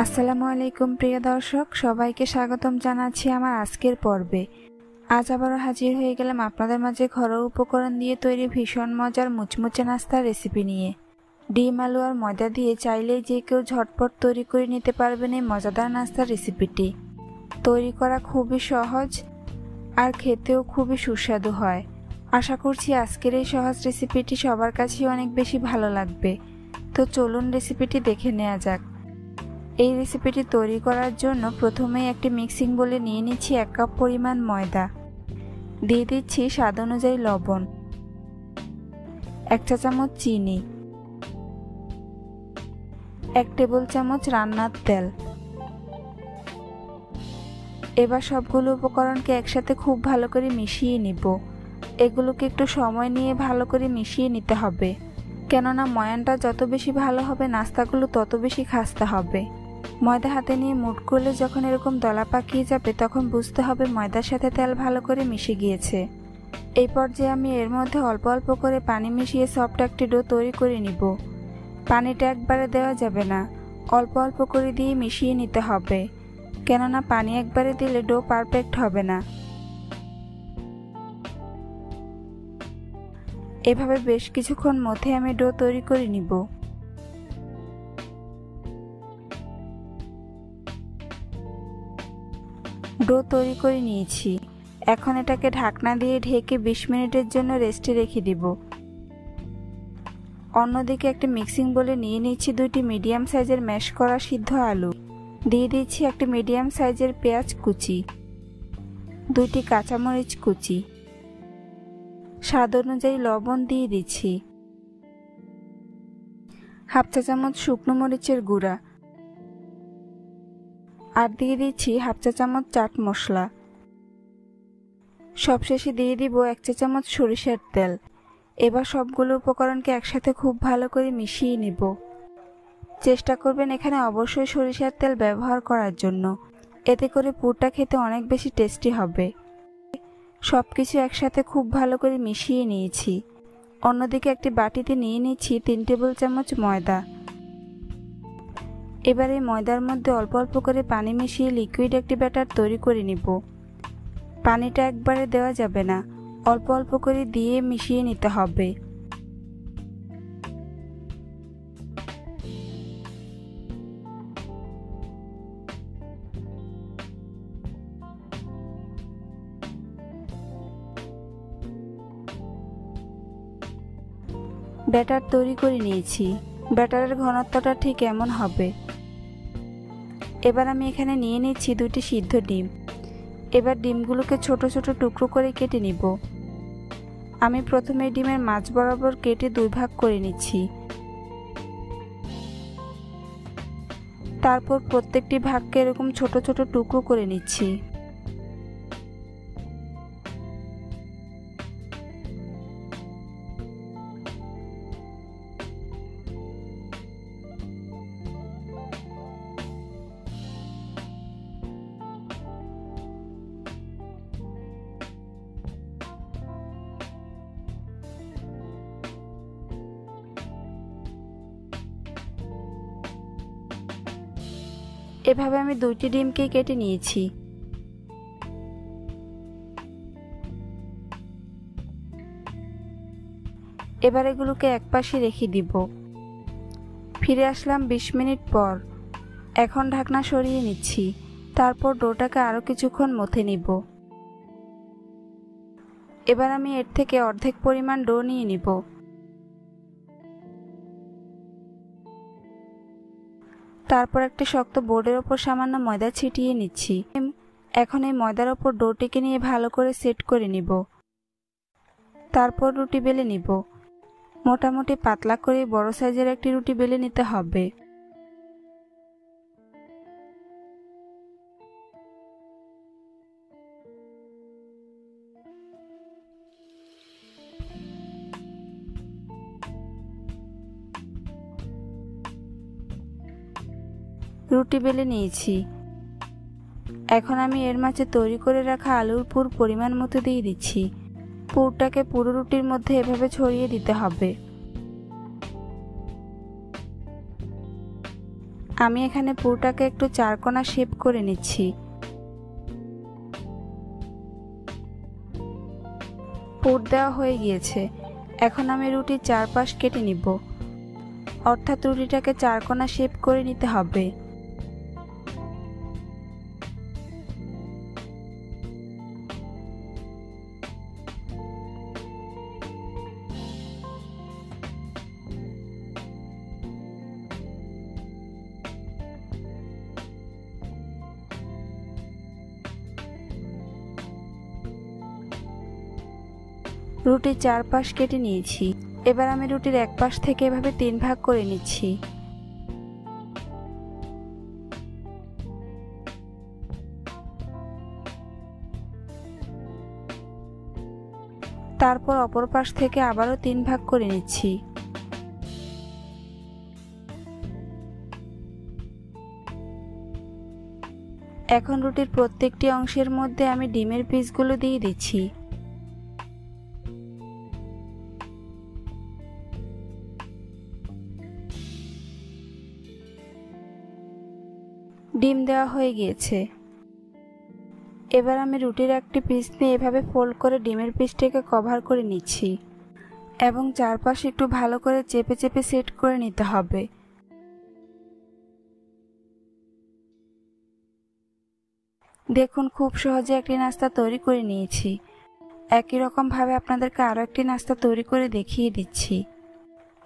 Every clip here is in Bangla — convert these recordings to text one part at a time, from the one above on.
আসসালামু আলাইকুম প্রিয় দর্শক, সবাইকে স্বাগতম জানাচ্ছি আমার আজকের পর্বে। আজ আবারও হাজির হয়ে গেলাম আপনাদের মাঝে ঘরোয়া উপকরণ দিয়ে তৈরি ভীষণ মজার মুচমুচে নাস্তার রেসিপি নিয়ে। ডিম, আলু আর ময়দা দিয়ে চাইলেই যে কেউ ঝটপট তৈরি করে নিতে পারবেন এই মজাদার নাস্তার রেসিপিটি। তৈরি করা খুবই সহজ আর খেতেও খুবই সুস্বাদু হয়। আশা করছি আজকের এই সহজ রেসিপিটি সবার কাছেই অনেক বেশি ভালো লাগবে। তো চলুন রেসিপিটি দেখে নেওয়া যাক। এই রেসিপিটি তৈরি করার জন্য প্রথমেই একটি মিক্সিং বোলে নিয়ে নিচ্ছি 1 কাপ পরিমাণ ময়দা, দিয়ে দিচ্ছি স্বাদ অনুযায়ী লবণ, 1 চা চামচ চিনি, 1 টেবিল চামচ রান্নার তেল। এবার সবগুলো উপকরণকে একসাথে খুব ভালো করে মিশিয়ে নিব। এগুলোকে একটু সময় নিয়ে ভালো করে মিশিয়ে নিতে হবে, কেননা ময়ানটা যত বেশি ভালো হবে নাস্তাগুলো তত বেশি খাস্তা হবে। ময়দা হাতে নিয়ে মুঠ করলে যখন এরকম দলা পাকিয়ে যাবে তখন বুঝতে হবে ময়দার সাথে তেল ভালো করে মিশে গিয়েছে। এই পর্যায়ে আমি এর মধ্যে অল্প অল্প করে পানি মিশিয়ে সফট একটি ডো তৈরি করে নিব। পানিটা একবারে দেওয়া যাবে না, অল্প অল্প করে দিয়ে মিশিয়ে নিতে হবে, কেননা পানি একবারে দিলে ডো পারফেক্ট হবে না। এভাবে বেশ কিছুক্ষণ মধ্যে আমি ডো তৈরি করে নিব। ডো তৈরি করে নিয়েছি। এখন এটাকে ঢাকনা দিয়ে ঢেকে 20 মিনিটের জন্য রেস্টে রেখে দিব। অন্যদিকে একটা মিক্সিং বোলে নিয়ে নিচ্ছি 2টি মিডিয়াম সাইজের ম্যাশ করা সিদ্ধ আলু, দিয়ে দিচ্ছি একটি মিডিয়াম সাইজের পেঁয়াজ কুচি, 2টি কাঁচামরিচ কুচি, স্বাদ অনুযায়ী লবণ দিয়ে দিচ্ছি, 1/2 চা চামচ শুকনো মরিচের গুঁড়া, আর দিয়ে দিচ্ছি 1/2 চা চামচ চাট মশলা। সবশেষে দিয়ে দিব 1 চা চামচ সরিষার তেল। এবার সবগুলো উপকরণকে একসাথে খুব ভালো করে মিশিয়ে নিব। চেষ্টা করবেন এখানে অবশ্যই সরিষার তেল ব্যবহার করার জন্য, এতে করে পুরটা খেতে অনেক বেশি টেস্টি হবে। সবকিছু একসাথে খুব ভালো করে মিশিয়ে নিয়েছি। অন্যদিকে একটি বাটিতে নিয়ে নিচ্ছি 3 টেবিল চামচ ময়দা। এবার এই ময়দার মধ্যে অল্প অল্প করে পানি মিশিয়ে লিকুইড একটি ব্যাটার তৈরি করে নিব। পানিটা একবারে দেওয়া যাবে না, অল্প অল্প করে দিয়ে মিশিয়ে নিতে হবে। ব্যাটার তৈরি করে নিয়েছি। ব্যাটারের ঘনত্বটা ঠিক এমন হবে। এবার আমি এখানে নিয়ে নিচ্ছি 2টি সিদ্ধ ডিম। এবার ডিমগুলোকে ছোট ছোট টুকরো করে কেটে নিব। আমি প্রথমে ডিমের মাঝ বরাবর কেটে 2 ভাগ করে নিচ্ছি। তারপর প্রত্যেকটি ভাগকে এরকম ছোট ছোট টুকরো করে নিচ্ছি। এভাবে আমি 2টি ডিমকে কেটে নিয়েছি। এবার এগুলোকে একপাশে রেখে দিব। ফিরে আসলাম 20 মিনিট পর। এখন ঢাকনা সরিয়ে নিচ্ছি। তারপর ডোটাকে আরো কিছুক্ষণ মথে নিব। এবার আমি এর থেকে অর্ধেক পরিমাণ ডো নিয়ে নিব। তারপর একটা শক্ত বোর্ডের ওপর সামান্য ময়দা ছিটিয়ে নিচ্ছি। এখন এই ময়দার ওপর ডোটিকে নিয়ে ভালো করে সেট করে নিব। তারপর রুটি বেলে নিব। মোটামুটি পাতলা করে বড় সাইজের একটি রুটি বেলে নিতে হবে। রুটি বেলে নিয়েছি। এখন আমি এর মাঝে তৈরি করে রাখা আলুর পুর পরিমাণ মতো দিয়ে দিচ্ছি। পুরটাকে পুরো রুটির মধ্যে এভাবে ছড়িয়ে দিতে হবে। আমি এখানে পুরটাকে একটু চারকোনা শেপ করে নিচ্ছি। পুর দেওয়া হয়ে গিয়েছে। এখন আমি রুটির চারপাশ কেটে নিব, অর্থাৎ রুটিটাকে চারকোনা শেপ করে নিতে হবে। রুটির চারপাশ কেটে নিয়েছি। এবার আমি রুটির এক পাশ থেকে এভাবে 3 ভাগ করে নিচ্ছি। তারপর অপর পাশ থেকে আবারও 3 ভাগ করে নিচ্ছি। এখন রুটির প্রত্যেকটি অংশের মধ্যে আমি ডিমের পিসগুলো দিয়ে দিচ্ছি। ডিম দেওয়া হয়ে গিয়েছে। এবার আমি রুটির একটি পিস নিয়ে এভাবে ফোল্ড করে ডিমের পিসটাকে কভার করে নিচ্ছি এবং চারপাশে একটু ভালো করে চেপে চেপে সেট করে নিতে হবে। দেখুন, খুব সহজে একটি নাস্তা তৈরি করে নিয়েছি। একই রকম ভাবে আপনাদেরকে আরও একটি নাস্তা তৈরি করে দেখিয়ে দিচ্ছি।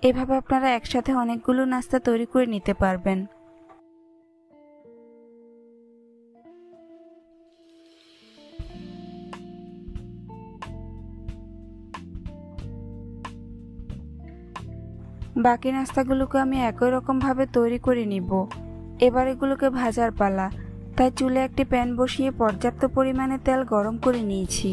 এভাবে আপনারা একসাথে অনেকগুলো নাস্তা তৈরি করে নিতে পারবেন। বাকি নাস্তাগুলোকে আমি একই রকম ভাবে তৈরি করে নিব। এবার এগুলোকে ভাজার পালা, তাই চুলে একটি প্যান বসিয়ে পর্যাপ্ত পরিমাণে তেল গরম করে নিয়েছি।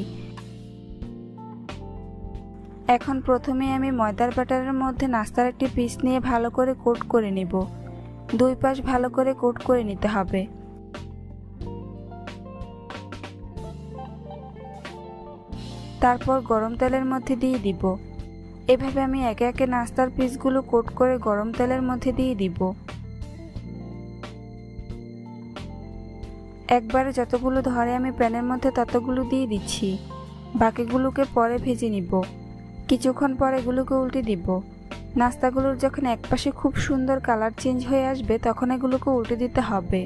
এখন প্রথমে আমি ময়দার ব্যাটারের মধ্যে নাস্তার একটি পিস নিয়ে ভালো করে কোট করে নিব। 2 পাশ ভালো করে কোট করে নিতে হবে। তারপর গরম তেলের মধ্যে দিয়ে দিব। এভাবে আমি একে একে নাস্তার পিসগুলো কোট করে গরম তেলের মধ্যে দিয়ে দিব। একবারে যতগুলো ধরে আমি প্যানের মধ্যে ততগুলো দিয়ে দিচ্ছি। বাকিগুলোকে পরে ভেজে নিব। কিছুক্ষণ পর এগুলোকে উল্টে দিব। নাস্তাগুলোর যখন একপাশে খুব সুন্দর কালার চেঞ্জ হয়ে আসবে তখন এগুলোকে উল্টে দিতে হবে।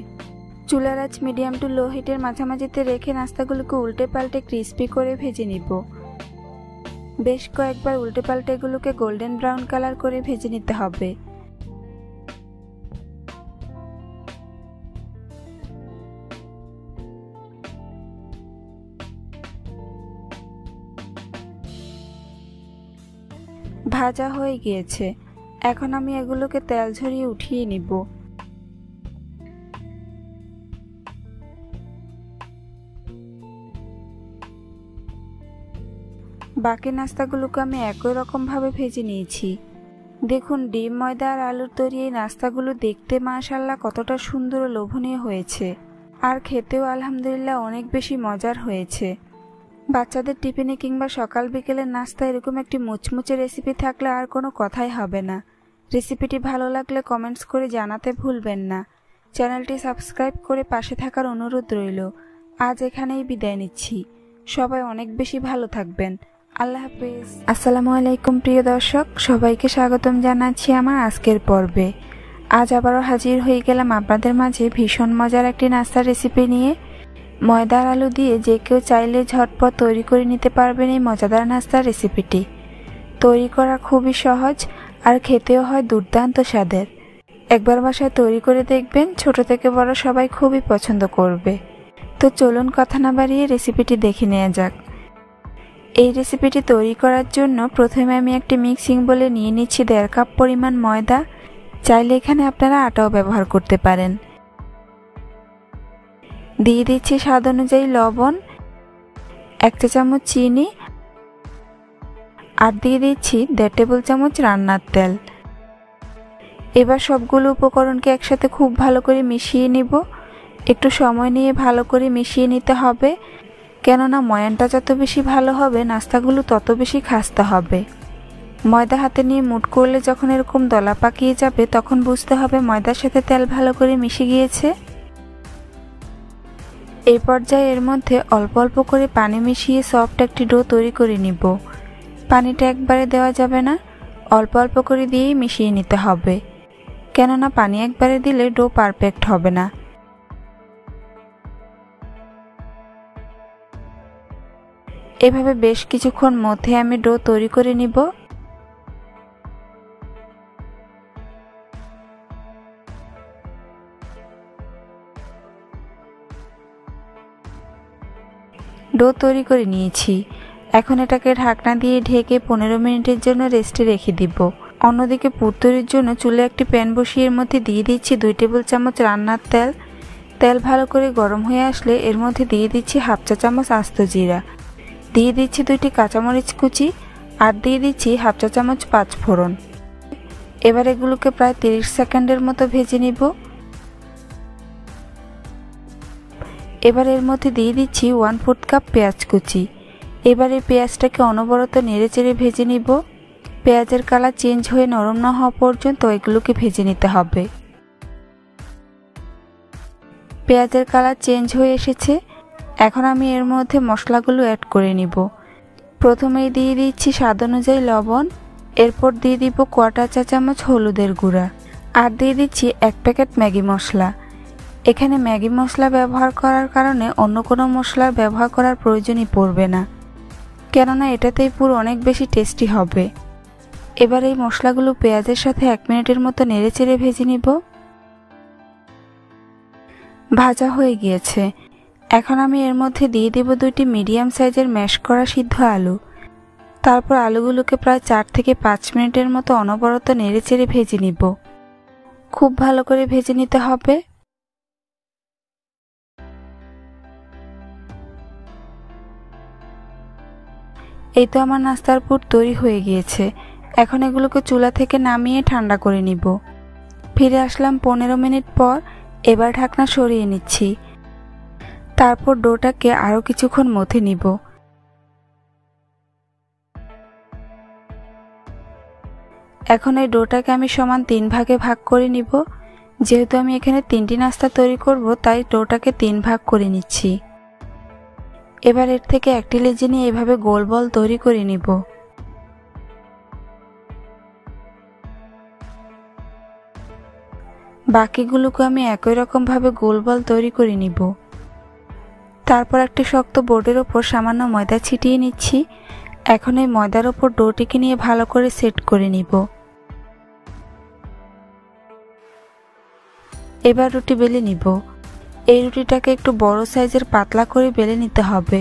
চুলার আঁচ মিডিয়াম টু লো হিটের মাঝামাঝিতে রেখে নাস্তাগুলোকে উল্টে পাল্টে ক্রিস্পি করে ভেজে নিব। বেশ কয়েকবার উল্টে পাল্টে এগুলোকে গোল্ডেন ব্রাউন কালার করে ভেজে নিতে হবে। ভাজা হয়ে গিয়েছে। এখন আমি এগুলোকে তেল ঝরিয়ে উঠিয়ে নিব। বাকি নাস্তাগুলোকে আমি একই রকম ভাবে ভেজে নিয়েছি। দেখুন, ডিম, ময়দা আর আলুর তৈরি এই নাস্তাগুলো দেখতে মাশাআল্লাহ কতটা সুন্দর ও লোভনীয় হয়েছে, আর খেতেও আলহামদুলিল্লাহ অনেক বেশি মজার হয়েছে। বাচ্চাদের টিফিনে কিংবা সকাল বিকেলের নাস্তা এরকম একটি মুচমুচে রেসিপি থাকলে আর কোনো কথাই হবে না। রেসিপিটি ভালো লাগলে কমেন্টস করে জানাতে ভুলবেন না। চ্যানেলটি সাবস্ক্রাইব করে পাশে থাকার অনুরোধ রইল। আজ এখানেই বিদায় নিচ্ছি। সবাই অনেক বেশি ভালো থাকবেন। আল্লাহ হাফেজ। আসসালামু আলাইকুম প্রিয় দর্শক, সবাইকে স্বাগতম জানাচ্ছি আমার আজকের পর্বে। আজ আবারও হাজির হয়ে গেলাম আপনাদের মাঝে ভীষণ মজার একটি নাস্তার রেসিপি নিয়ে। ময়দার আলু দিয়ে যে কেউ চাইলে ঝটপট তৈরি করে নিতে পারবেন এই মজাদার নাস্তার রেসিপিটি। তৈরি করা খুবই সহজ আর খেতেও হয় দুর্দান্ত স্বাদের। একবার বাসায় তৈরি করে দেখবেন, ছোট থেকে বড় সবাই খুবই পছন্দ করবে। তো চলুন কথা না বাড়িয়ে রেসিপিটি দেখে নেওয়া যাক। এই রেসিপিটি তৈরি করার জন্য প্রথমে আমি একটি মিক্সিং বোলে নিয়ে নিচ্ছি 1.5 কাপ পরিমাণ ময়দা। চাইলে এখানে আপনারা আটাও ব্যবহার করতে পারেন। দিয়ে দিচ্ছি স্বাদ অনুযায়ী লবণ, 1 চা চামচ চিনি আর দিয়ে দিচ্ছি 1.5 টেবিল চামচ রান্নার তেল। এবার সবগুলো উপকরণকে একসাথে খুব ভালো করে মিশিয়ে নিব। একটু সময় নিয়ে ভালো করে মিশিয়ে নিতে হবে, কেননা ময়ানটা যত বেশি ভালো হবে নাস্তাগুলো তত বেশি খাস্তা হবে। ময়দা হাতে নিয়ে মুঠ করলে যখন এরকম দলা পাকিয়ে যাবে তখন বুঝতে হবে ময়দার সাথে তেল ভালো করে মিশে গিয়েছে। এই পর্যায়ে এর মধ্যে অল্প অল্প করে পানি মিশিয়ে সফট একটি ডো তৈরি করে নিব। পানিটা একবারে দেওয়া যাবে না, অল্প অল্প করে দিয়েই মিশিয়ে নিতে হবে, কেননা পানি একবারে দিলে ডো পারফেক্ট হবে না। এভাবে বেশ কিছুক্ষণ মধ্যে আমি ডো তৈরি করে নিব। ডো তৈরি করে নিয়েছি। এখন এটাকে ঢাকনা দিয়ে ঢেকে 15 মিনিটের জন্য রেস্টে রেখে দিব। অন্যদিকে পুর তৈরির জন্য চুলে একটি প্যান বসিয়ে এর মধ্যে দিয়ে দিচ্ছি 2 টেবিল চামচ রান্নার তেল। তেল ভালো করে গরম হয়ে আসলে এর মধ্যে দিয়ে দিচ্ছি হাফ চা চামচ আস্ত জিরা, দিয়ে দিচ্ছি 2টি কাঁচামরিচ কুচি, আর দিয়ে দিচ্ছি হাফ চা চামচ 5 ফোড়ন। এবার এগুলোকে প্রায় 30 সেকেন্ডের মতো ভেজে নিব। এবার এর মধ্যে দিয়ে দিচ্ছি 1/4 কাপ পেঁয়াজ কুচি। এবার এই পেঁয়াজটাকে অনবরত নেড়েচেড়ে ভেজে নিব। পেঁয়াজের কালার চেঞ্জ হয়ে নরম না হওয়া পর্যন্ত এগুলোকে ভেজে নিতে হবে। পেঁয়াজের কালার চেঞ্জ হয়ে এসেছে। এখন আমি এর মধ্যে মশলাগুলো অ্যাড করে নিব। প্রথমেই দিয়ে দিচ্ছি স্বাদ অনুযায়ী লবণ, এরপর দিয়ে দিব 1/4 চা চামচ হলুদের গুঁড়া, আর দিয়ে দিচ্ছি 1 প্যাকেট ম্যাগি মশলা। এখানে ম্যাগি মশলা ব্যবহার করার কারণে অন্য কোনো মশলার ব্যবহার করার প্রয়োজনই পড়বে না, কেননা এটাতেই পুরো অনেক বেশি টেস্টি হবে। এবার এই মশলাগুলো পেঁয়াজের সাথে 1 মিনিটের মতো নেড়েচেড়ে ভেজে নিব। ভাজা হয়ে গিয়েছে। এখন আমি এর মধ্যে দিয়ে দেব 2টি মিডিয়াম সাইজের ম্যাশ করা সিদ্ধ আলু। তারপর আলুগুলোকে প্রায় 4 থেকে 5 মিনিটের মতো অনবরত নেড়েচেড়ে ভেজে নিব। খুব ভালো করে ভেজে নিতে হবে। এই তো আমার নাস্তার পুর তৈরি হয়ে গিয়েছে। এখন এগুলোকে চুলা থেকে নামিয়ে ঠান্ডা করে নিব। ফিরে আসলাম 15 মিনিট পর। এবার ঢাকনা সরিয়ে নিচ্ছি। তারপর ডোটাকে আরও কিছুক্ষণ মথে নিব। এখন এই ডোটাকে আমি সমান 3 ভাগে ভাগ করে নিব। যেহেতু আমি এখানে 3টি নাস্তা তৈরি করব, তাই ডোটাকে 3 ভাগ করে নিচ্ছি। এবার এর থেকে একটি লেচি নিয়ে এভাবে গোল বল তৈরি করে নিব। বাকিগুলোকে আমি একই রকম ভাবে গোল বল তৈরি করে নিব। তারপর একটি শক্ত বোর্ডের ওপর সামান্য ময়দা ছিটিয়ে নিচ্ছি। এখন এই ময়দার ওপর ডোটিকে নিয়ে ভালো করে সেট করে নিব। এবার রুটি বেলে নিব। এই রুটিটাকে একটু বড় সাইজের পাতলা করে বেলে নিতে হবে।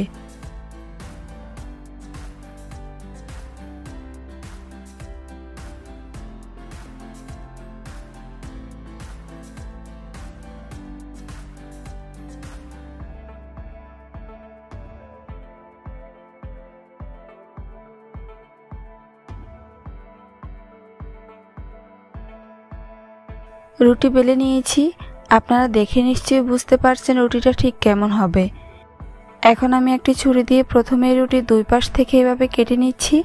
রুটি বেলে নিয়েছি। আপনারা দেখে নিশ্চয়ই বুঝতে পারছেন রুটিটা ঠিক কেমন হবে। এখন আমি একটি ছুরি দিয়ে প্রথমে রুটির 2 পাশ থেকে এভাবে কেটে নিচ্ছি।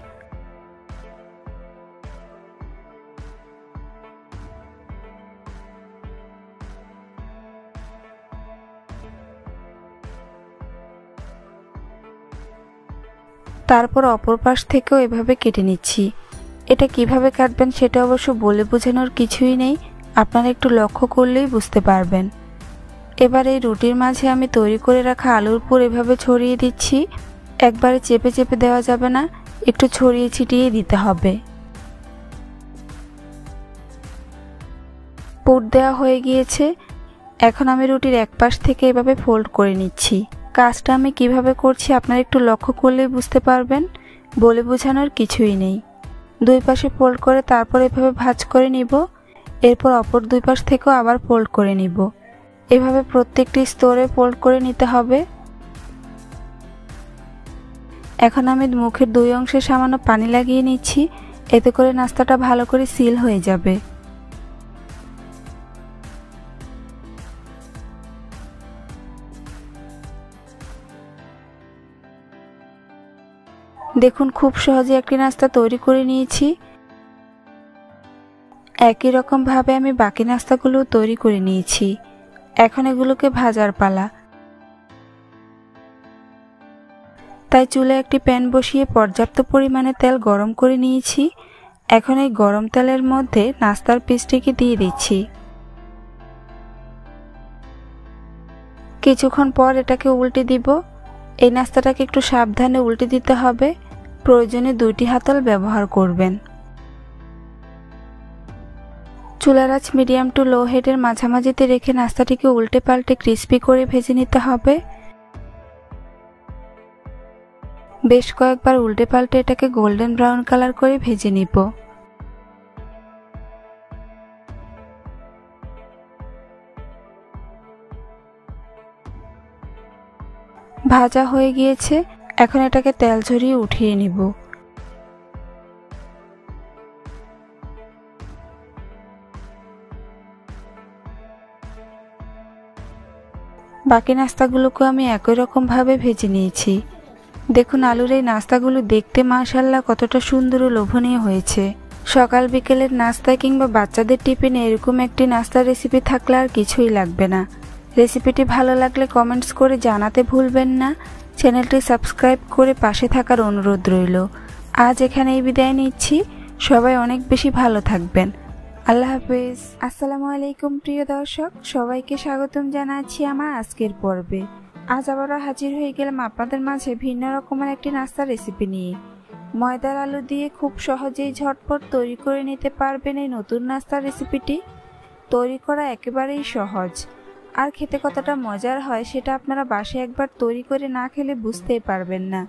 তারপর অপর পাশ থেকেও এভাবে কেটে নিচ্ছি। এটা কিভাবে কাটবেন সেটা অবশ্য বলে বোঝানোর কিছুই নেই, আপনারা একটু লক্ষ্য করলেই বুঝতে পারবেন। এবার এই রুটির মাঝে আমি তৈরি করে রাখা আলুর পুর এভাবে ছড়িয়ে দিচ্ছি। একবারে চেপে চেপে দেওয়া যাবে না, একটু ছড়িয়ে ছিটিয়ে দিতে হবে। পুর দেওয়া হয়ে গিয়েছে। এখন আমি রুটির এক পাশ থেকে এভাবে ফোল্ড করে নিচ্ছি। কাজটা আমি কিভাবে করছি আপনারা একটু লক্ষ্য করলেই বুঝতে পারবেন, বলে বোঝানোর কিছুই নেই। 2 পাশে ফোল্ড করে তারপর এভাবে ভাঁজ করে নিব। এরপর অপর 2 পাশ থেকেও আবার ফোল্ড করে নিব। এভাবে প্রত্যেকটি স্তরে ফোল্ড করে নিতে হবে। এখন আমি মুখের 2 অংশে সামান্য পানি লাগিয়ে নিচ্ছি, এতে করে নাস্তাটা ভালো করে সিল হয়ে যাবে। দেখুন খুব সহজে একটি নাস্তা তৈরি করে নিয়েছি। একই রকম ভাবে আমি বাকি নাস্তাগুলো তৈরি করে নিয়েছি। এখন এগুলোকে ভাজার পালা। তাই চুলায় একটি প্যান বসিয়ে পর্যাপ্ত পরিমাণে তেল গরম করে নিয়েছি। এখন এই গরম তেলের মধ্যে নাস্তার পিসটিকে দিয়ে দিচ্ছি। কিছুক্ষণ পর এটাকে উল্টে দিব। এই নাস্তাটাকে একটু সাবধানে উল্টে দিতে হবে। প্রয়োজনে 2টি হাতল ব্যবহার করবেন। চুলার আঁচ মিডিয়াম টু লো হিটের মাঝামাঝিতে রেখে নাস্তাটিকে উল্টে পাল্টে ক্রিস্পি করে ভেজে নিতে হবে। বেশ কয়েকবার উল্টে পাল্টে এটাকে গোল্ডেন ব্রাউন কালার করে ভেজে নিব। ভাজা হয়ে গিয়েছে। এখন এটাকে তেল ঝরিয়ে উঠিয়ে নিব। বাকি নাস্তাগুলোকে আমি একই রকম ভাবে ভেজে নিয়েছি। দেখুন আলুর এই নাস্তাগুলো দেখতে মাশাআল্লাহ কতটা সুন্দর ও লোভনীয় হয়েছে। সকাল বিকেলের নাস্তা কিংবা বাচ্চাদের টিফিনে এরকম একটি নাস্তার রেসিপি থাকলে আর কিছুই লাগবে না। রেসিপিটি ভালো লাগলে কমেন্টস করে জানাতে ভুলবেন না। চ্যানেলটি সাবস্ক্রাইব করে পাশে থাকার অনুরোধ রইল। আজ এখানেই বিদায় নিচ্ছি। সবাই অনেক বেশি ভালো থাকবেন। আল্লাহ হাফেজ। আসসালামু আলাইকুম প্রিয় দর্শক, সবাইকে স্বাগতম জানাচ্ছি আমার আজকের পর্বে। আজ আবারও হাজির হয়ে গেলাম আপনাদের মাঝে ভিন্ন রকমের একটি নাস্তার রেসিপি নিয়ে। ময়দার আলু দিয়ে খুব সহজেই ঝটপট তৈরি করে নিতে পারবেন এই নতুন নাস্তার রেসিপিটি। তৈরি করা একেবারেই সহজ, আর খেতে কতটা মজার হয় সেটা আপনারা বাসায় একবার তৈরি করে না খেলে বুঝতেই পারবেন না।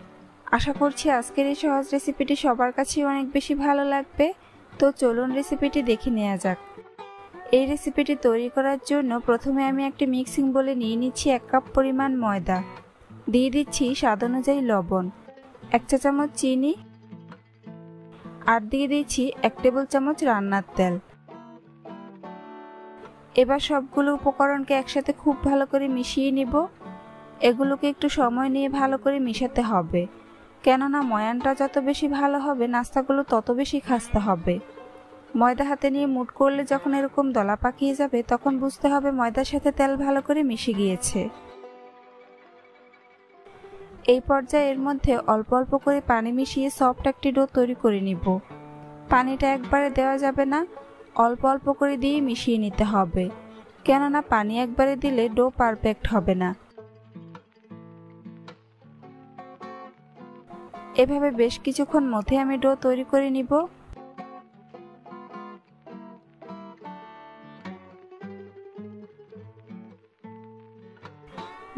আশা করছি আজকের এই সহজ রেসিপিটি সবার কাছেই অনেক বেশি ভালো লাগবে। তো চলুন রেসিপিটি দেখে নেওয়া যাক। এই রেসিপিটি তৈরি করার জন্য প্রথমে আমি একটি মিক্সিং বোলে নিয়ে নিচ্ছি 1 কাপ পরিমাণ ময়দা। দিয়ে দিচ্ছি স্বাদ অনুযায়ী লবণ, 1 চা চামচ চিনি, আর দিয়ে দিচ্ছি 1 টেবিল চামচ রান্নার তেল। এবার সবগুলো উপকরণকে একসাথে খুব ভালো করে মিশিয়ে নিব। এগুলোকে একটু সময় নিয়ে ভালো করে মিশাতে হবে, কেননা ময়ানটা যত বেশি ভালো হবে নাস্তাগুলো তত বেশি খাস্তা হবে। ময়দা হাতে নিয়ে মুঠ করলে যখন এরকম দলা পাকিয়ে যাবে তখন বুঝতে হবে ময়দার সাথে তেল ভালো করে মিশে গিয়েছে। এই পর্যায়ে এর মধ্যে অল্প অল্প করে পানি মিশিয়ে সফট একটি ডো তৈরি করে নিব। পানিটা একবারে দেওয়া যাবে না, অল্প অল্প করে দিয়ে মিশিয়ে নিতে হবে, কেননা পানি একবারে দিলে ডো পারফেক্ট হবে না। এভাবে বেশ কিছুক্ষণ মধ্যে আমি ডো তৈরি করে নিব।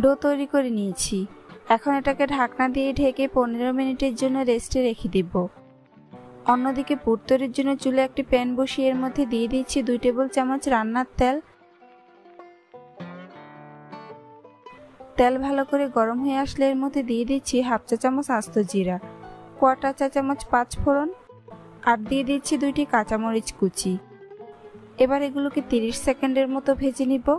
ডো তৈরি করে নিয়েছি। এখন এটাকে ঢাকনা দিয়ে ঢেকে 15 মিনিটের জন্য রেস্টে রেখে দিব। অন্যদিকে পুর তৈরির জন্য চুলে একটি প্যান বসিয়ে এর মধ্যে দিয়ে দিচ্ছি 2 টেবিল চামচ রান্নার তেল। তেল ভালো করে গরম হয়ে আসলে এর মধ্যে দিয়ে দিচ্ছি 1/2 চা চামচ আস্ত জিরা, 1/4 চা চামচ 5 ফোড়ন, আর দিয়ে দিচ্ছি 2টি কাঁচামরিচ কুচি। এবার এগুলোকে 30 সেকেন্ডের মতো ভেজে নিব।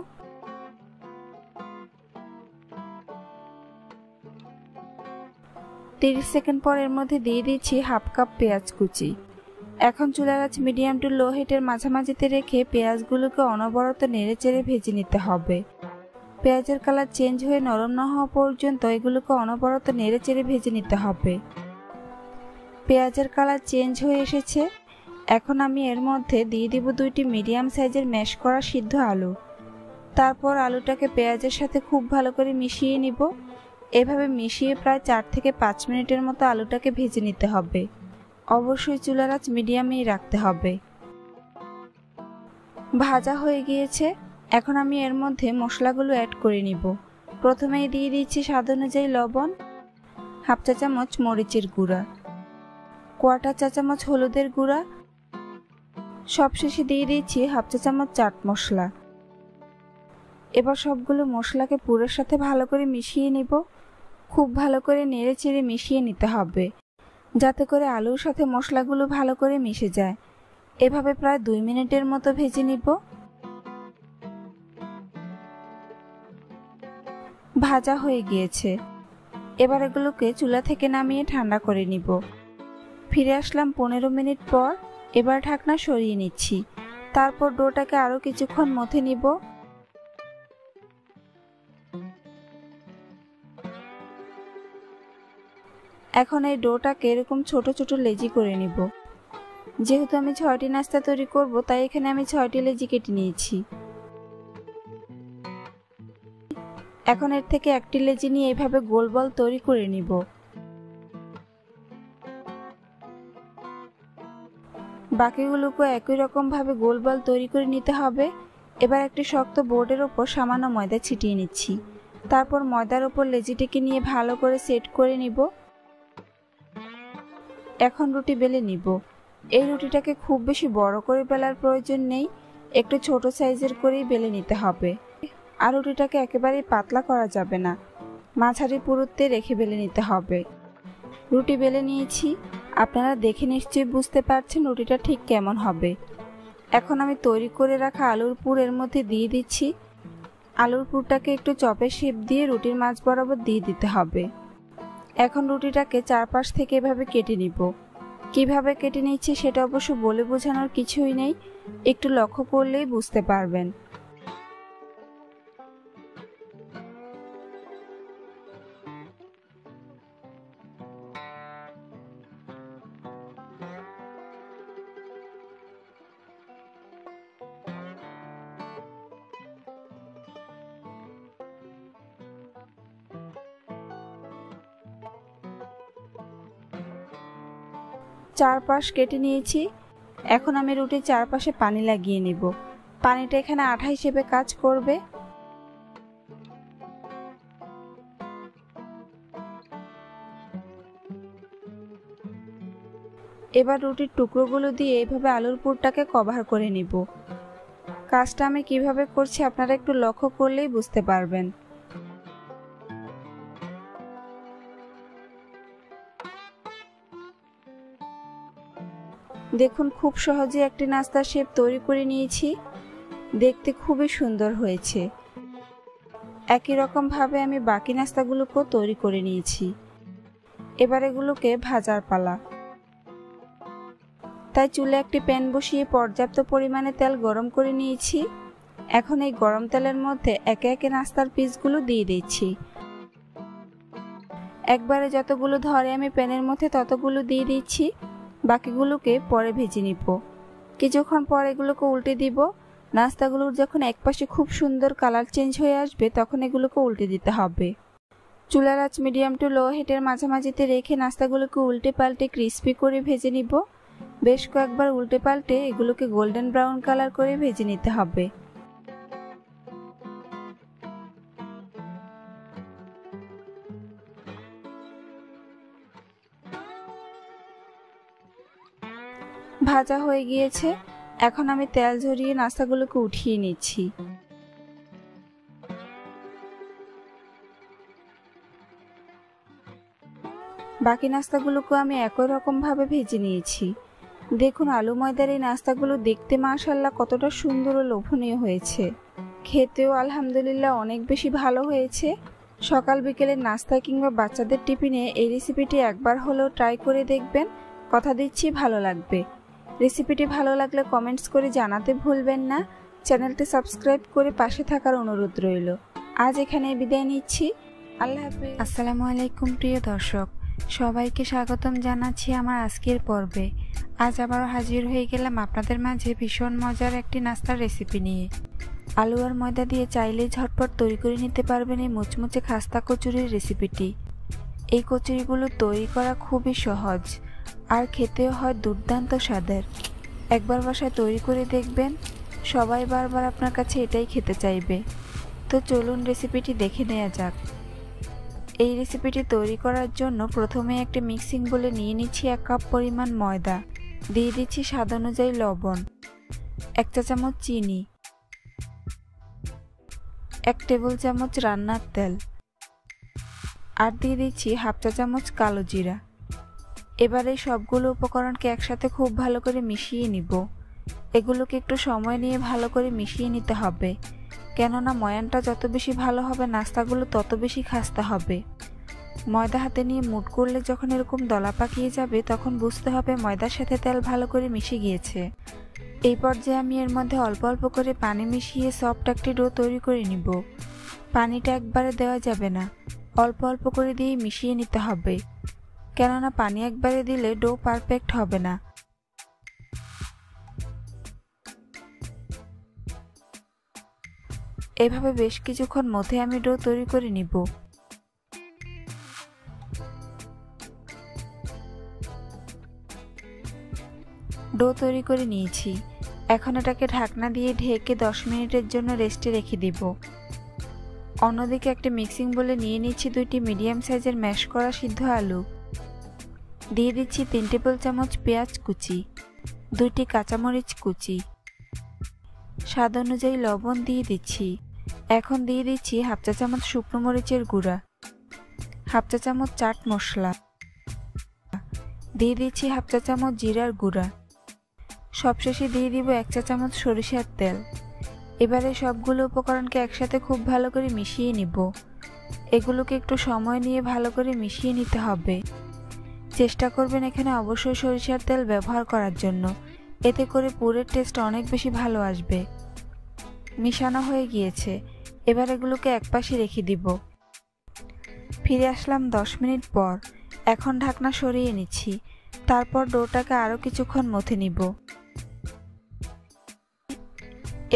তিরিশ সেকেন্ড পর এর মধ্যে দিয়ে দিচ্ছি 1/2 কাপ পেঁয়াজ কুচি। এখন চুলার আঁচ মিডিয়াম টু লো হিটের মাঝামাঝিতে রেখে পেঁয়াজগুলোকে অনবরত নেড়েচেড়ে ভেজে নিতে হবে। পেঁয়াজের কালার চেঞ্জ হয়ে নরম না হওয়া পর্যন্ত এগুলোকে অনবরত নেড়েচেড়ে ভেজে নিতে হবে। পেঁয়াজের কালার চেঞ্জ হয়ে এসেছে। এখন আমি এর মধ্যে দিয়ে দিব 2টি মিডিয়াম সাইজের ম্যাশ করা সিদ্ধ আলু। তারপর আলুটাকে পেঁয়াজের সাথে খুব ভালো করে মিশিয়ে নিব। এভাবে মিশিয়ে প্রায় 4 থেকে 5 মিনিটের মতো আলুটাকে ভেজে নিতে হবে। অবশ্যই চুলার আঁচ মিডিয়ামেই রাখতে হবে। ভাজা হয়ে গিয়েছে। এখন আমি এর মধ্যে মশলাগুলো অ্যাড করে নিব। প্রথমেই দিয়ে দিচ্ছি স্বাদ অনুযায়ী লবণ, 1/2 চা চামচ মরিচের গুঁড়া, 1/4 চা চামচ হলুদের গুঁড়া, সবশেষে দিয়ে দিচ্ছি 1/2 চা চামচ চাট মশলা। এবার সবগুলো মশলাকে পুরের সাথে ভালো করে মিশিয়ে নিব। খুব ভালো করে নেড়েচেড়ে মিশিয়ে নিতে হবে, যাতে করে আলুর সাথে মশলাগুলো ভালো করে মিশে যায়। এভাবে প্রায় 2 মিনিটের মতো ভেজে নিব। ভাজা হয়ে গিয়েছে। এবার এগুলোকে চুলা থেকে নামিয়ে ঠান্ডা করে নিব। ফিরে আসলাম 15 মিনিট পর। এবার ঢাকনা সরিয়ে নিচ্ছি। তারপর ডোটাকে আরও কিছুক্ষণ মথে নিব। এখন এই ডোটাকে এরকম ছোট ছোট লেচি করে নিব। যেহেতু আমি 6টি নাস্তা তৈরি করব, তাই এখানে আমি 6টি লেচি কেটে নিয়েছি। এখন এর থেকে একটি লেচি নিয়ে এইভাবে গোল বল তৈরি করে নিব। বাকিগুলোকে একই রকম ভাবে গোল বল তৈরি করে নিতে হবে। এবার একটি শক্ত বোর্ডের ওপর সামান্য ময়দা ছিটিয়ে নিচ্ছি। তারপর ময়দার ওপর লেচিটিকে নিয়ে ভালো করে সেট করে নিব। এখন রুটি বেলে নিব। এই রুটিটাকে খুব বেশি বড় করে বেলার প্রয়োজন নেই, একটু ছোট সাইজের করেই বেলে নিতে হবে। আর রুটিটাকে একেবারেই পাতলা করা যাবে না, মাঝারি পুরুত্বে রেখে বেলে নিতে হবে। রুটি বেলে নিয়েছি। আপনারা দেখে নিশ্চয়ই বুঝতে পারছেন রুটিটা ঠিক কেমন হবে। এখন আমি তৈরি করে রাখা আলুর পুর এর মধ্যে দিয়ে দিচ্ছি। আলুর পুরটাকে একটু চপের শেপ দিয়ে রুটির মাঝ বরাবর দিয়ে দিতে হবে। এখন রুটিটাকে চারপাশ থেকে এভাবে কেটে নিব। কিভাবে কেটে নিচ্ছি সেটা অবশ্য বলে বোঝানোর কিছুই নেই, একটু লক্ষ্য করলেই বুঝতে পারবেন। চারপাশ কেটে নিয়েছি। এখন আমি রুটির চারপাশে পানি লাগিয়ে নেব। পানিটা এখানে আঠা হিসেবে কাজ করবে। এবার রুটির টুকরোগুলো দিয়ে এইভাবে আলুর পুরটাকে কভার করে নিব। কাজটা আমি কিভাবে করছি আপনারা একটু লক্ষ্য করলেই বুঝতে পারবেন। দেখুন, খুব সহজে একটি নাস্তার শেপ তৈরি করে নিয়েছি। দেখতে খুবই সুন্দর হয়েছে। একই রকম ভাবে আমি বাকি নাস্তাগুলোকেও তৈরি করে নিয়েছি। এবার এগুলোকে ভাজার পালা। তাই চুলে একটি প্যান বসিয়ে পর্যাপ্ত পরিমাণে তেল গরম করে নিয়েছি। এখন এই গরম তেলের মধ্যে একে একে নাস্তার পিসগুলো দিয়ে দিচ্ছি। একবারে যতগুলো ধরে আমি প্যানের মধ্যে ততগুলো দিয়ে দিচ্ছি। বাকিগুলোকে পরে ভেজে নিব। কিছুক্ষণ পর এগুলোকে উল্টে দিব। নাস্তাগুলোর যখন একপাশে খুব সুন্দর কালার চেঞ্জ হয়ে আসবে তখন এগুলোকে উল্টে দিতে হবে। চুলার আঁচ মিডিয়াম টু লো হিটের মাঝামাঝিতে রেখে নাস্তাগুলোকে উল্টে পাল্টে ক্রিস্পি করে ভেজে নিব। বেশ কয়েকবার উল্টে পাল্টে এগুলোকে গোল্ডেন ব্রাউন কালার করে ভেজে নিতে হবে। ভাজা হয়ে গিয়েছে। এখন আমি তেল ঝরিয়ে নাস্তাগুলোকে উঠিয়ে নিচ্ছি। বাকি নাস্তাগুলোকে আমি একই রকম ভাবে ভেজে নিয়েছি। দেখুন, আলু ময়দার এই নাস্তাগুলো দেখতে মাশাআল্লাহ কতটা সুন্দর ও লোভনীয় হয়েছে। খেতেও আলহামদুলিল্লাহ অনেক বেশি ভালো হয়েছে। সকাল বিকেলের নাস্তা কিংবা বাচ্চাদের টিফিনে এই রেসিপিটি একবার হলেও ট্রাই করে দেখবেন। কথা দিচ্ছি ভালো লাগবে। রেসিপিটি ভালো লাগলে কমেন্টস করে জানাতে ভুলবেন না। চ্যানেলটি সাবস্ক্রাইব করে পাশে থাকার অনুরোধ রইল। আজ এখানে বিদায় নিচ্ছি। আল্লাহ হাফেজ। আসসালামু আলাইকুম প্রিয় দর্শক, সবাইকে স্বাগতম জানাচ্ছি আমার আজকের পর্বে। আজ আবারও হাজির হয়ে গেলাম আপনাদের মাঝে ভীষণ মজার একটি নাস্তার রেসিপি নিয়ে। আলু আর ময়দা দিয়ে চাইলেই ঝটপট তৈরি করে নিতে পারবেন এই মুচমুচে খাস্তা কচুরির রেসিপিটি। এই কচুরিগুলো তৈরি করা খুবই সহজ আর খেতেও হয় দুর্দান্ত স্বাদের। একবার বাসায় তৈরি করে দেখবেন, সবাই বারবার আপনার কাছে এটাই খেতে চাইবে। তো চলুন রেসিপিটি দেখে নেওয়া যাক। এই রেসিপিটি তৈরি করার জন্য প্রথমে একটি মিক্সিং বোলে নিয়ে নিচ্ছি 1 কাপ পরিমাণ ময়দা, দিয়ে দিচ্ছি স্বাদ অনুযায়ী লবণ, 1 চা চামচ চিনি, 1 টেবিল চামচ রান্নার তেল, আর দিয়ে দিচ্ছি 1/2 চা চামচ কালো জিরা। এবার এই সবগুলো উপকরণকে একসাথে খুব ভালো করে মিশিয়ে নিব। এগুলোকে একটু সময় নিয়ে ভালো করে মিশিয়ে নিতে হবে, কেননা ময়ানটা যত বেশি ভালো হবে নাস্তাগুলো তত বেশি খাস্তা হবে। ময়দা হাতে নিয়ে মুট করলে যখন এরকম দলা পাকিয়ে যাবে তখন বুঝতে হবে ময়দার সাথে তেল ভালো করে মিশে গিয়েছে। এই পর্যায়ে আমি এর মধ্যে অল্প অল্প করে পানি মিশিয়ে সফট একটি ডো তৈরি করে নিব। পানিটা একবারে দেওয়া যাবে না, অল্প অল্প করে দিয়ে মিশিয়ে নিতে হবে, কেননা পানি একবারে দিলে ডো পারফেক্ট হবে না। এভাবে বেশ কিছুক্ষণ মধ্যে আমি ডো তৈরি করে নিব। ডো তৈরি করে নিয়েছি, এখন এটাকে ঢাকনা দিয়ে ঢেকে 10 মিনিটের জন্য রেস্টে রেখে দিব। অন্যদিকে একটা মিক্সিং বলে নিয়ে নিচ্ছি 2টি মিডিয়াম সাইজের ম্যাশ করা সিদ্ধ আলু, দিয়ে দিচ্ছি 3 টেবিল চামচ পেঁয়াজ কুচি, 2টি কাঁচামরিচ কুচি, স্বাদ অনুযায়ী লবণ দিয়ে দিচ্ছি। এখন দিয়ে দিচ্ছি হাফ চা চামচ শুকনো মরিচের গুঁড়া, হাফ চা চামচ চাট মশলা, দিয়ে দিচ্ছি হাফ চা চামচ জিরার গুঁড়া, সবশেষে দিয়ে দিব 1 চা চামচ সরিষার তেল। এবারে সবগুলো উপকরণকে একসাথে খুব ভালো করে মিশিয়ে নিব। এগুলোকে একটু সময় নিয়ে ভালো করে মিশিয়ে নিতে হবে। চেষ্টা করবেন এখানে অবশ্যই সরিষার তেল ব্যবহার করার জন্য, এতে করে পুরের টেস্ট অনেক বেশি ভালো আসবে। মিশানো হয়ে গিয়েছে, এবার এগুলোকে একপাশে রেখে দিব। ফিরে আসলাম 10 মিনিট পর। এখন ঢাকনা সরিয়ে নিচ্ছি, তারপর ডোটাকে আরও কিছুক্ষণ মথে নিব।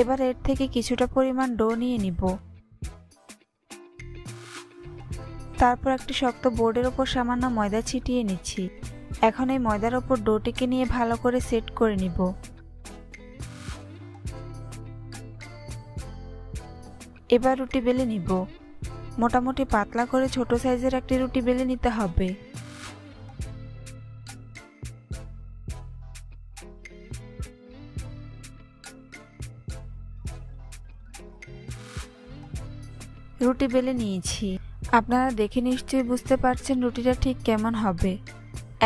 এবার এর থেকে কিছুটা পরিমাণ ডো নিয়ে নিব, তারপর একটি শক্ত বোর্ডের ওপর সামান্য ময়দা ছিটিয়ে নিচ্ছি। এখন এই ময়দার ওপর ডোটিকে নিয়ে ভালো করে সেট করে নিব। এবার রুটি বেলে নিব। মোটামুটি পাতলা করে ছোট সাইজের একটি রুটি বেলে নিতে হবে। রুটি বেলে নিয়েছি, আপনারা দেখে নিশ্চয়ই বুঝতে পারছেন রুটিটা ঠিক কেমন হবে।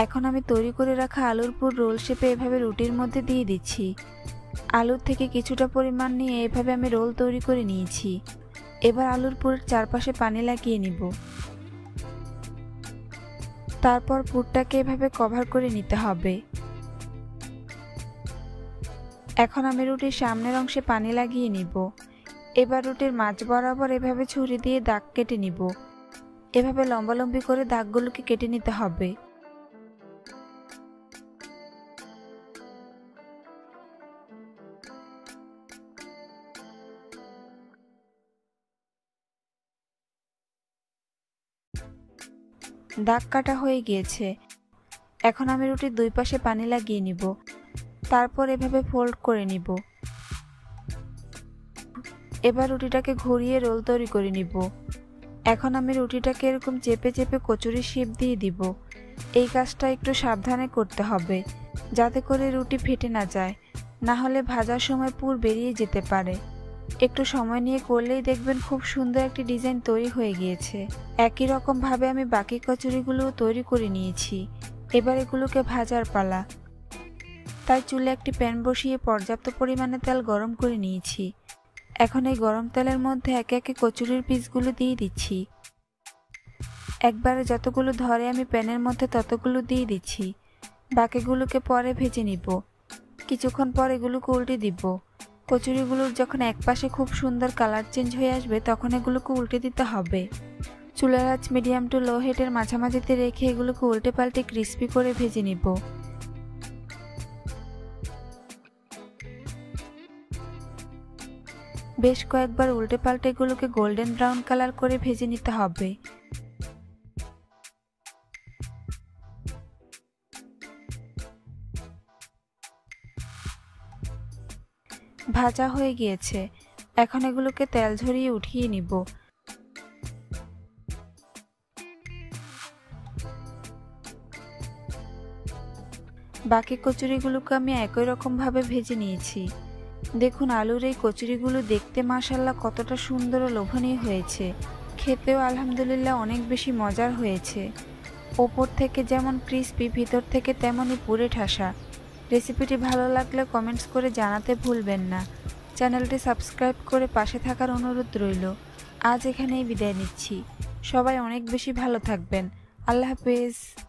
এখন আমি তৈরি করে রাখা আলুর পুর রোল শেপে এভাবে রুটির মধ্যে দিয়ে দিচ্ছি। আলুর থেকে কিছুটা পরিমাণ নিয়ে এভাবে আমি রোল তৈরি করে নিয়েছি। এবার আলুর পুরের চারপাশে পানি লাগিয়ে নিব, তারপর পুরটাকে এভাবে কভার করে নিতে হবে। এখন আমি রুটির সামনের অংশে পানি লাগিয়ে নিব। এবার রুটির মাঝ বরাবর এভাবে ছুরি দিয়ে দাগ কেটে নিব। এভাবে লম্বালম্বি করে দাগগুলোকে কেটে নিতে হবে। দাগ কাটা হয়ে গিয়েছে। এখন আমি রুটির দুই পাশে পানি লাগিয়ে নিব, তারপর এভাবে ফোল্ড করে নিব। এবার রুটিটাকে ঘুরিয়ে রোল তৈরি করে নিব। এখন আমি রুটিটাকে এরকম চেপে চেপে কচুরির শেপ দিয়ে দিব। এই কাজটা একটু সাবধানে করতে হবে, যাতে করে রুটি ফেটে না যায়, না হলে ভাজার সময় পুর বেরিয়ে যেতে পারে। একটু সময় নিয়ে করলেই দেখবেন খুব সুন্দর একটি ডিজাইন তৈরি হয়ে গিয়েছে। একই রকম ভাবে আমি বাকি কচুরিগুলোও তৈরি করে নিয়েছি। এবার এগুলোকে ভাজার পালা। তাই চুলে একটি প্যান বসিয়ে পর্যাপ্ত পরিমাণে তেল গরম করে নিয়েছি। এখন এই গরম তেলের মধ্যে একে একে কচুরির পিসগুলো দিয়ে দিচ্ছি। একবারে যতগুলো ধরে আমি প্যানের মধ্যে ততগুলো দিয়ে দিচ্ছি। বাকিগুলোকে পরে ভেজে নিব। কিছুক্ষণ পর এগুলোকে উল্টে দিব। কচুরিগুলোর যখন একপাশে খুব সুন্দর কালার চেঞ্জ হয়ে আসবে তখন এগুলোকে উল্টে দিতে হবে। চুলার আঁচ মিডিয়াম টু লো হিটের মাঝামাঝিতে রেখে এগুলোকে উল্টে পাল্টে ক্রিস্পি করে ভেজে নিব। বেশ কয়েকবার উল্টে পাল্টে এগুলোকে গোল্ডেন ব্রাউন কালার করে ভেজে নিতে হবে। ভাজা হয়ে গিয়েছে, এখন এগুলোকে তেল ঝরিয়ে উঠিয়ে নিব। বাকি কচুরিগুলোকে আমি একই রকম ভাবে ভেজে নিয়েছি। দেখুন আলুর এই কচুরিগুলো দেখতে মাশাআল্লাহ কতটা সুন্দর ও লোভনীয় হয়েছে, খেতেও আলহামদুলিল্লাহ অনেক বেশি মজার হয়েছে। ওপর থেকে যেমন ক্রিস্পি, ভিতর থেকে তেমনই পুরে ঠাসা। রেসিপিটি ভালো লাগলে কমেন্টস করে জানাতে ভুলবেন না। চ্যানেলটি সাবস্ক্রাইব করে পাশে থাকার অনুরোধ রইল। আজ এখানেই বিদায় নিচ্ছি। সবাই অনেক বেশি ভালো থাকবেন। আল্লাহ হাফেজ।